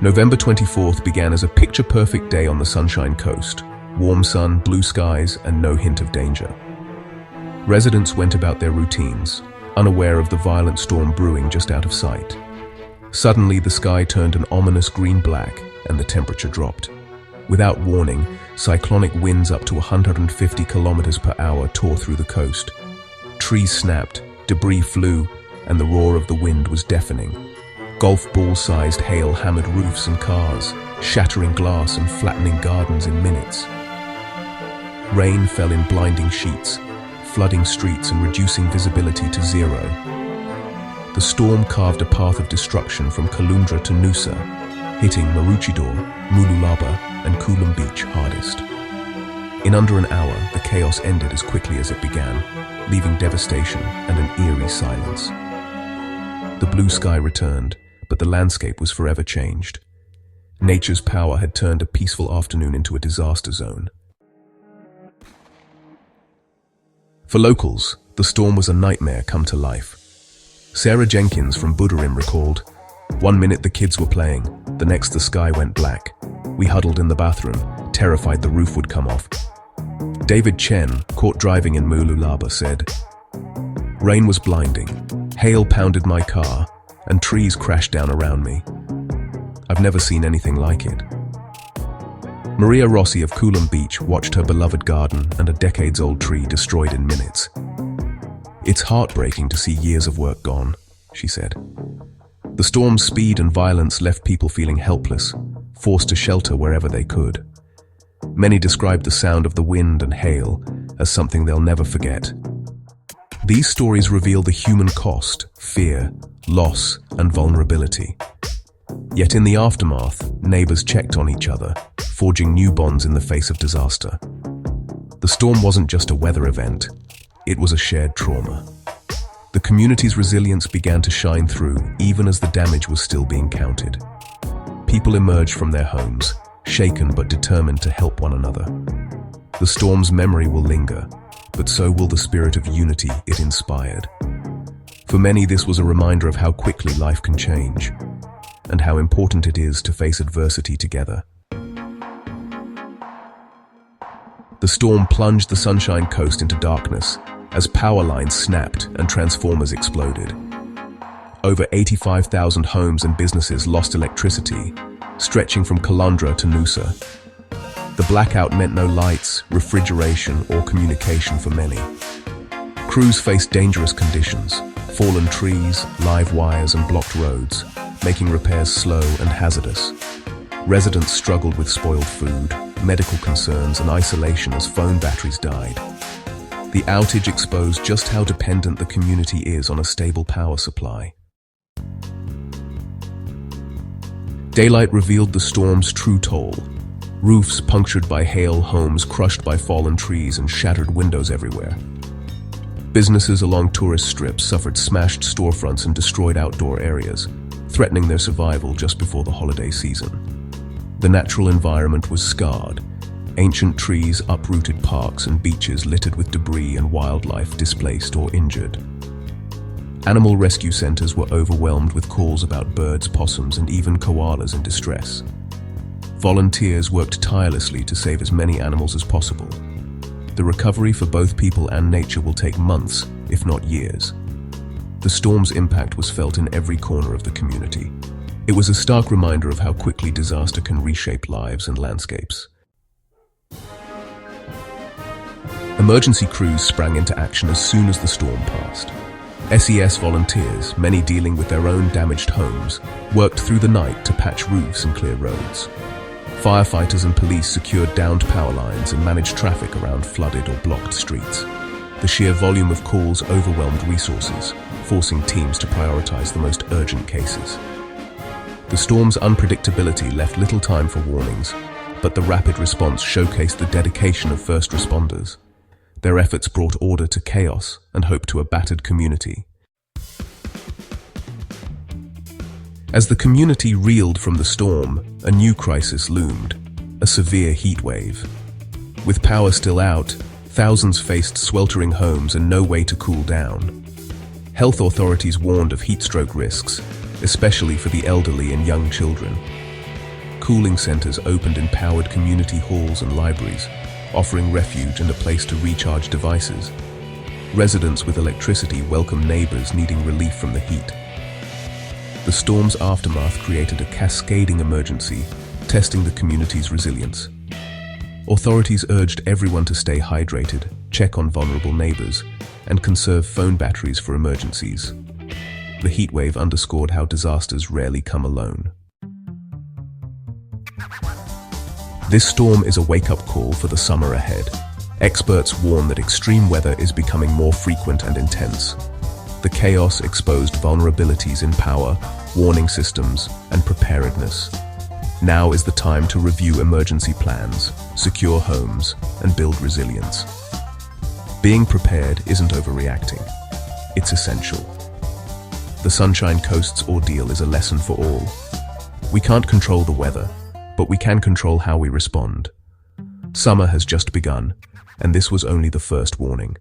November 24th began as a picture-perfect day on the Sunshine Coast. Warm sun, blue skies, and no hint of danger. Residents went about their routines, unaware of the violent storm brewing just out of sight. Suddenly, the sky turned an ominous green-black, and the temperature dropped. Without warning, cyclonic winds up to 150 kilometers per hour tore through the coast. Trees snapped, debris flew, and the roar of the wind was deafening. Golf ball-sized hail hammered roofs and cars, shattering glass and flattening gardens in minutes. Rain fell in blinding sheets, flooding streets and reducing visibility to zero. The storm carved a path of destruction from Caloundra to Noosa, hitting Maroochydore, Mooloolaba, and Coolum Beach hardest. In under an hour, the chaos ended as quickly as it began, leaving devastation and an eerie silence. The blue sky returned, but the landscape was forever changed. Nature's power had turned a peaceful afternoon into a disaster zone. For locals, the storm was a nightmare come to life. Sarah Jenkins from Buderim recalled, "One minute the kids were playing, the next the sky went black. We huddled in the bathroom, terrified the roof would come off." David Chen, caught driving in Mooloolaba, said, "Rain was blinding, hail pounded my car, and trees crashed down around me. I've never seen anything like it." Maria Rossi of Coolum Beach watched her beloved garden and a decades-old tree destroyed in minutes. "It's heartbreaking to see years of work gone," she said. The storm's speed and violence left people feeling helpless, forced to shelter wherever they could. Many described the sound of the wind and hail as something they'll never forget. These stories reveal the human cost, fear, loss, and vulnerability. Yet in the aftermath, neighbors checked on each other, forging new bonds in the face of disaster. The storm wasn't just a weather event, it was a shared trauma. The community's resilience began to shine through, even as the damage was still being counted. People emerged from their homes, shaken but determined to help one another. The storm's memory will linger, but so will the spirit of unity it inspired. For many, this was a reminder of how quickly life can change, and how important it is to face adversity together. The storm plunged the Sunshine Coast into darkness as power lines snapped and transformers exploded. Over 85,000 homes and businesses lost electricity, stretching from Caloundra to Noosa. The blackout meant no lights, refrigeration, or communication for many. Crews faced dangerous conditions, fallen trees, live wires, and blocked roads, making repairs slow and hazardous. Residents struggled with spoiled food, medical concerns, and isolation as phone batteries died. The outage exposed just how dependent the community is on a stable power supply. Daylight revealed the storm's true toll. Roofs punctured by hail, homes crushed by fallen trees, and shattered windows everywhere. Businesses along tourist strips suffered smashed storefronts and destroyed outdoor areas, threatening their survival just before the holiday season. The natural environment was scarred. Ancient trees, uprooted parks, and beaches littered with debris and wildlife displaced or injured. Animal rescue centers were overwhelmed with calls about birds, possums, and even koalas in distress. Volunteers worked tirelessly to save as many animals as possible. The recovery for both people and nature will take months, if not years. The storm's impact was felt in every corner of the community. It was a stark reminder of how quickly disaster can reshape lives and landscapes. Emergency crews sprang into action as soon as the storm passed. SES volunteers, many dealing with their own damaged homes, worked through the night to patch roofs and clear roads. Firefighters and police secured downed power lines and managed traffic around flooded or blocked streets. The sheer volume of calls overwhelmed resources, forcing teams to prioritize the most urgent cases. The storm's unpredictability left little time for warnings, but the rapid response showcased the dedication of first responders. Their efforts brought order to chaos and hope to a battered community. As the community reeled from the storm, a new crisis loomed, a severe heat wave. With power still out, thousands faced sweltering homes and no way to cool down. Health authorities warned of heatstroke risks, especially for the elderly and young children. Cooling centers opened in powered community halls and libraries, offering refuge and a place to recharge devices. Residents with electricity welcomed neighbors needing relief from the heat. The storm's aftermath created a cascading emergency, testing the community's resilience. Authorities urged everyone to stay hydrated, check on vulnerable neighbors, and conserve phone batteries for emergencies. The heatwave underscored how disasters rarely come alone. This storm is a wake-up call for the summer ahead. Experts warn that extreme weather is becoming more frequent and intense. The chaos exposed vulnerabilities in power, warning systems, and preparedness. Now is the time to review emergency plans, secure homes, and build resilience. Being prepared isn't overreacting. It's essential. The Sunshine Coast's ordeal is a lesson for all. We can't control the weather, but we can control how we respond. Summer has just begun, and this was only the first warning.